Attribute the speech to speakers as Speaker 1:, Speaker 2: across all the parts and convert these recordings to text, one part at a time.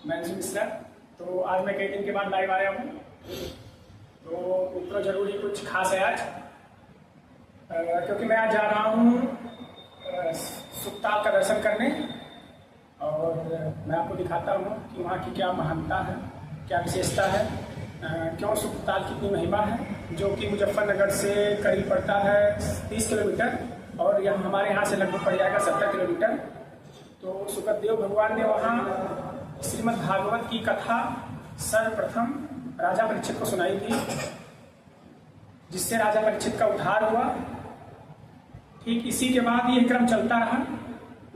Speaker 1: मैं मिश्रा। तो आज मैं कई दिन के बाद लाइव आया हूँ, तो ऊपर जरूर ही कुछ खास है आज, क्योंकि मैं आज जा रहा हूँ सुकताल का दर्शन करने। और मैं आपको दिखाता हूँ कि वहाँ की क्या महानता है, क्या विशेषता है, क्यों सुकताल की इतनी महिमा है, जो कि मुजफ्फरनगर से करीब पड़ता है 30 किलोमीटर और यह हमारे यहाँ से लगभग पड़ जाएगा 70 किलोमीटर। तो सुखदेव भगवान ने वहाँ श्रीमद् भागवत की कथा सर्वप्रथम राजा परीक्षित को सुनाई थी, जिससे राजा परीक्षित का उद्धार हुआ। ठीक इसी के बाद ये क्रम चलता रहा,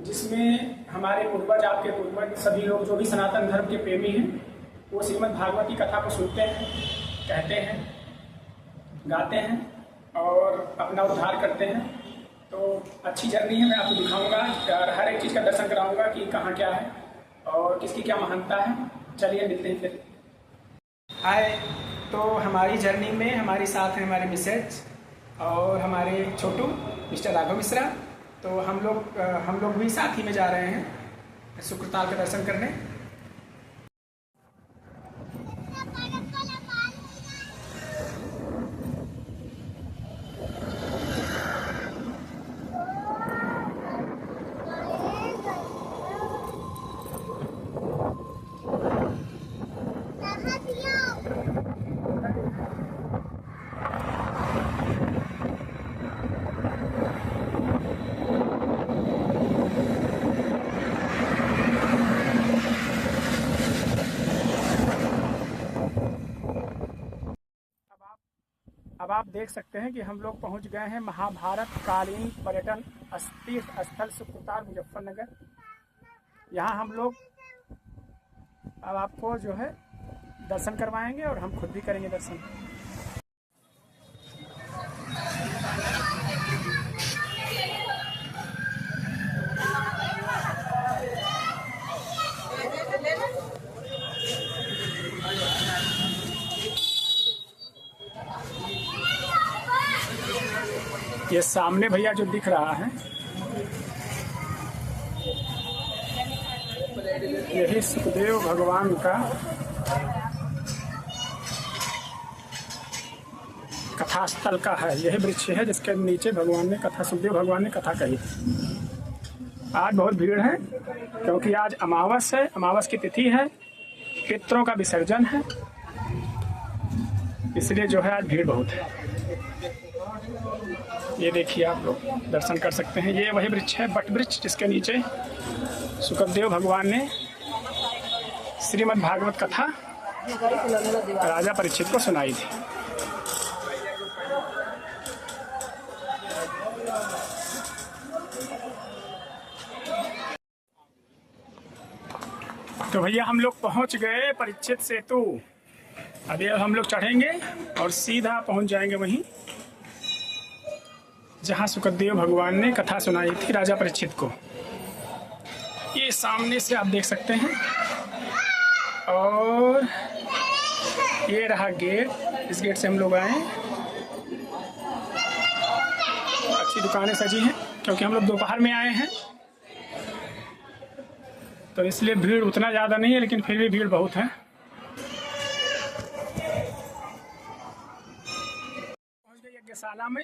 Speaker 1: जिसमें हमारे पूर्वज, आपके पूर्वज, सभी लोग जो भी सनातन धर्म के प्रेमी हैं, वो श्रीमद् भागवत की कथा को सुनते हैं, कहते हैं, गाते हैं और अपना उद्धार करते हैं। तो अच्छी जर्नी है, मैं आपको दिखाऊंगा, हर एक चीज़ का दर्शन कराऊंगा कि कहाँ क्या है और किसकी क्या महानता है। चलिए मिलते हैं फिर। हाय, तो हमारी जर्नी में हमारे साथ हैं हमारे मिसेज और हमारे छोटू मिस्टर राघव मिश्रा। तो हम लोग भी साथ ही में जा रहे हैं सुकताल का दर्शन करने। अब आप देख सकते हैं कि हम लोग पहुंच गए हैं महाभारत कालीन पर्यटन तीर्थ स्थल सुकताल मुजफ्फरनगर। यहाँ हम लोग अब आपको जो है दर्शन करवाएंगे और हम खुद भी करेंगे दर्शन। ये सामने भैया जो दिख रहा है, यही सुखदेव भगवान का कथास्थल का है। यही वृक्ष है जिसके नीचे भगवान ने सुखदेव भगवान ने कथा कही। आज बहुत भीड़ है क्योंकि आज अमावस है, अमावस की तिथि है, पितरों का विसर्जन है, इसलिए जो है आज भीड़ बहुत है। ये देखिए, आप लोग दर्शन कर सकते हैं। ये वही वृक्ष है, बट वृक्ष, जिसके नीचे सुखदेव भगवान ने श्रीमद् भागवत कथा राजा परीक्षित को सुनाई थी। तो भैया हम लोग पहुंच गए परीक्षित सेतु। अभी हम लोग चढ़ेंगे और सीधा पहुंच जाएंगे वहीं जहाँ सुखदेव भगवान ने कथा सुनाई थी राजा परीक्षित को। ये सामने से आप देख सकते हैं और ये रहा गेट। इस गेट से हम लोग आए। अच्छी दुकानें सजी हैं क्योंकि हम लोग दोपहर में आए हैं, तो इसलिए भीड़ उतना ज़्यादा नहीं है, लेकिन फिर भी भीड़ बहुत है। पहुँच गए यज्ञशाला में,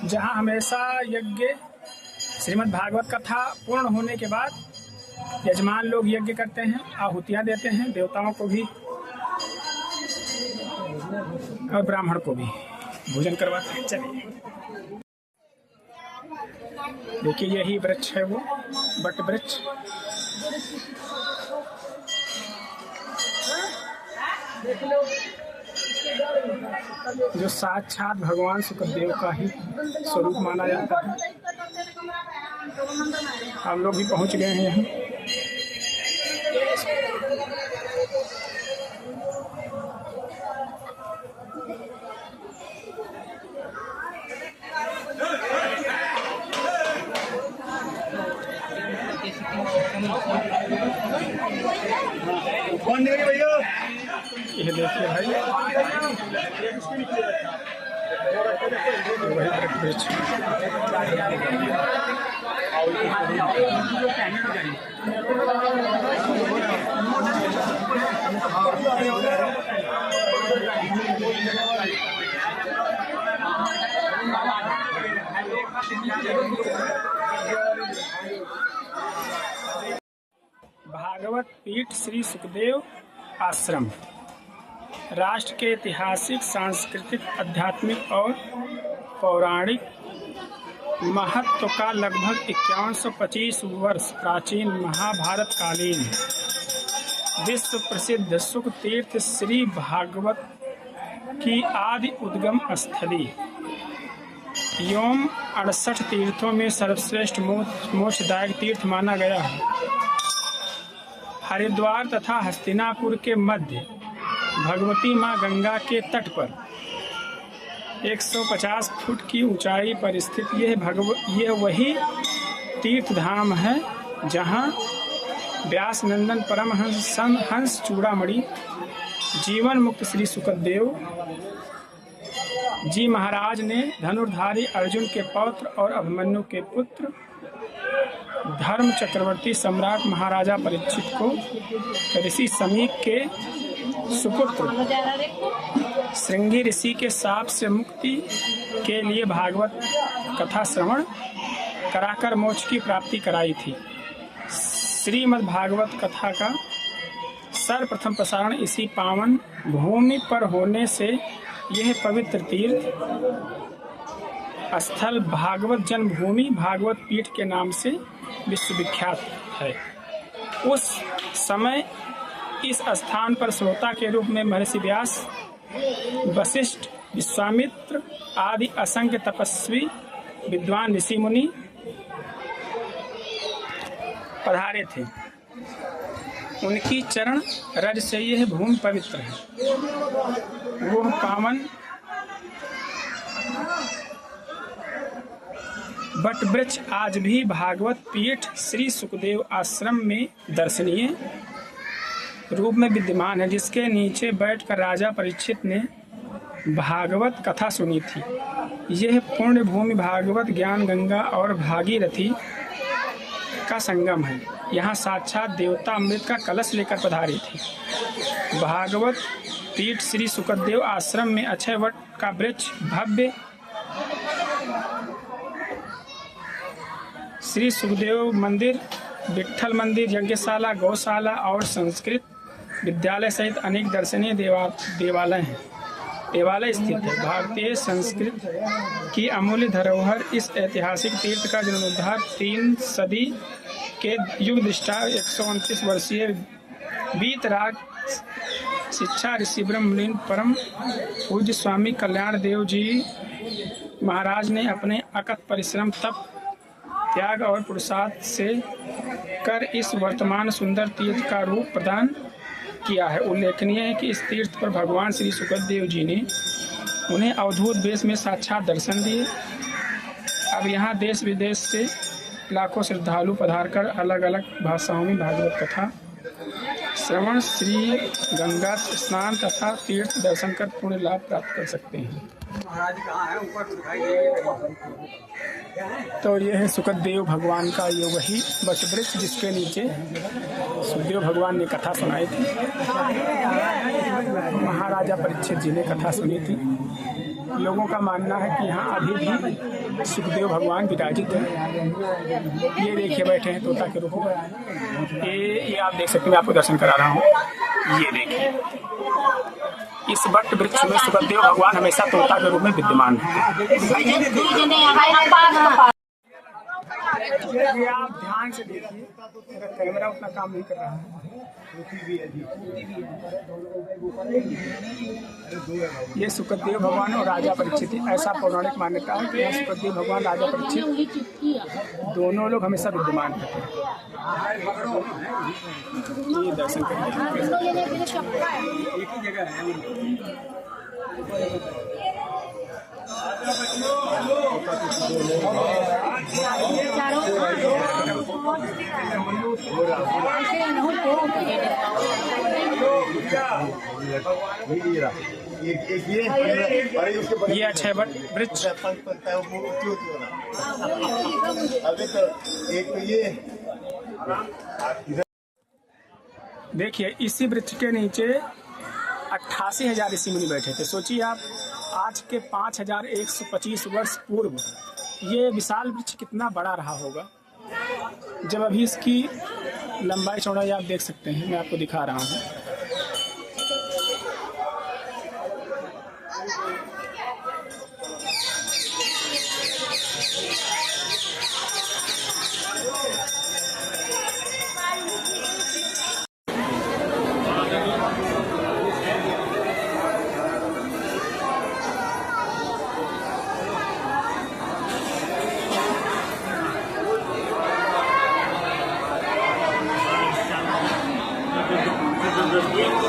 Speaker 1: जहाँ हमेशा यज्ञ श्रीमद् भागवत कथा पूर्ण होने के बाद यजमान लोग यज्ञ करते हैं, आहुतियाँ देते हैं, देवताओं को भी और ब्राह्मण को भी भोजन करवाते हैं। चलिए देखिए, यही वृक्ष है, वो बट वृक्ष। जो साक्षात भगवान सुखदेव का ही स्वरूप माना जाता है। हम लोग भी पहुंच गए हैं यहाँ।
Speaker 2: कौन देंगे भैया?
Speaker 1: ये देखिए भाई, वही वृक्ष। भागवत पीठ श्री सुखदेव आश्रम राष्ट्र के ऐतिहासिक, सांस्कृतिक, आध्यात्मिक और पौराणिक महत्व का लगभग 5125 वर्ष प्राचीन महाभारत कालीन विश्व प्रसिद्ध सुख तीर्थ श्री भागवत की आदि उद्गम स्थली एवं 68 तीर्थों में सर्वश्रेष्ठ मोक्षदायक तीर्थ माना गया है। हरिद्वार तथा हस्तिनापुर के मध्य भगवती मां गंगा के तट पर 150 फुट की ऊंचाई पर स्थित यह वही तीर्थ धाम है जहां व्यास नंदन परमहंस हंस चूड़ामणि जीवन मुक्त श्री सुखदेव जी महाराज ने धनुर्धारी अर्जुन के पौत्र और अभिमन्यु के पुत्र धर्म चक्रवर्ती सम्राट महाराजा परीक्षित को ऋषि समीक के सुपुत्र श्रृंगी ऋषि के शाप से मुक्ति के लिए भागवत कथा श्रवण कराकर मोक्ष की प्राप्ति कराई थी। श्रीमद् भागवत कथा का सर्वप्रथम प्रसारण इसी पावन भूमि पर होने से यह पवित्र तीर्थ स्थल भागवत जन्मभूमि भागवत पीठ के नाम से विश्वविख्यात है। उस समय इस स्थान पर श्रोता के रूप में महर्षि व्यास, वशिष्ठ, विश्वामित्र आदि असंख्य तपस्वी विद्वान ऋषि मुनि पधारे थे। उनकी चरण रज से यह भूमि पवित्र है। वह पावन बट वृक्ष आज भी भागवत पीठ श्री सुखदेव आश्रम में दर्शनीय रूप में विद्यमान है, जिसके नीचे बैठकर राजा परीक्षित ने भागवत कथा सुनी थी। यह पुण्य भूमि भागवत ज्ञान गंगा और भागीरथी का संगम है। यहाँ साक्षात देवता अमृत का कलश लेकर पधारी थी। भागवत पीठ श्री सुखदेव आश्रम में अक्षय वट का वृक्ष भव्य श्री सुखदेव मंदिर, विट्ठल मंदिर, यज्ञशाला, गौशाला और संस्कृत विद्यालय सहित अनेक दर्शनीय देवालय स्थित है। भारतीय संस्कृत की अमूल्य धरोहर इस ऐतिहासिक तीर्थ का जीर्णोद्धार 3 सदी के युग दृष्टा 129 वर्षीय वीतराग शिक्षा ऋषि ब्रह्मलीन परम पूज्य स्वामी कल्याण देव जी महाराज ने अपने अकथ परिश्रम, तप, त्याग और पुरुषार्थ से कर इस वर्तमान सुंदर तीर्थ का रूप प्रदान किया है। उल्लेखनीय है कि इस तीर्थ पर भगवान श्री सुखदेव जी ने उन्हें अवधूत वेश में साक्षात दर्शन दिए। अब यहाँ देश विदेश से लाखों श्रद्धालु पधारकर अलग अलग भाषाओं में भागवत कथा श्रवण, श्री गंगा स्नान तथा तीर्थ दर्शन कर पुण्य लाभ प्राप्त कर सकते हैं। तो यह है सुखदेव भगवान का ये वही वट वृक्ष जिसके नीचे सुखदेव भगवान ने कथा सुनाई थी। महाराजा परीक्षित जी ने कथा सुनी थी। लोगों का मानना है कि यहाँ अभी भी सुखदेव भगवान विराजित हैं। ये देखिए बैठे हैं तोता के रूप में। ये आप देख सकते हैं, मैं आपको दर्शन करा रहा हूँ। ये देखिए, इस वट वृक्ष में सुखदेव भगवान हमेशा तोता के रूप में विद्यमान है। आप ध्यान से देखिए, कैमरा उतना काम नहीं कर रहा है। ये सुखदेव भगवान और राजा परीक्षित, ऐसा पौराणिक मान्यता है कि यहाँ सुखदेव भगवान, राजा परीक्षित दोनों लोग हमेशा विद्यमान रहते हैं। ये दर्शन करिए। एक ही जगह है। ये अक्षय वट वृक्ष, देखिए इसी वृक्ष के नीचे 88,000 ऋषि मुनि बैठे थे। सोचिए आप, आज के 5125 वर्ष पूर्व ये विशाल वृक्ष कितना बड़ा रहा होगा। जब अभी इसकी लंबाई चौड़ाई आप देख सकते हैं, मैं आपको दिखा रहा हूँ।
Speaker 2: Thank you.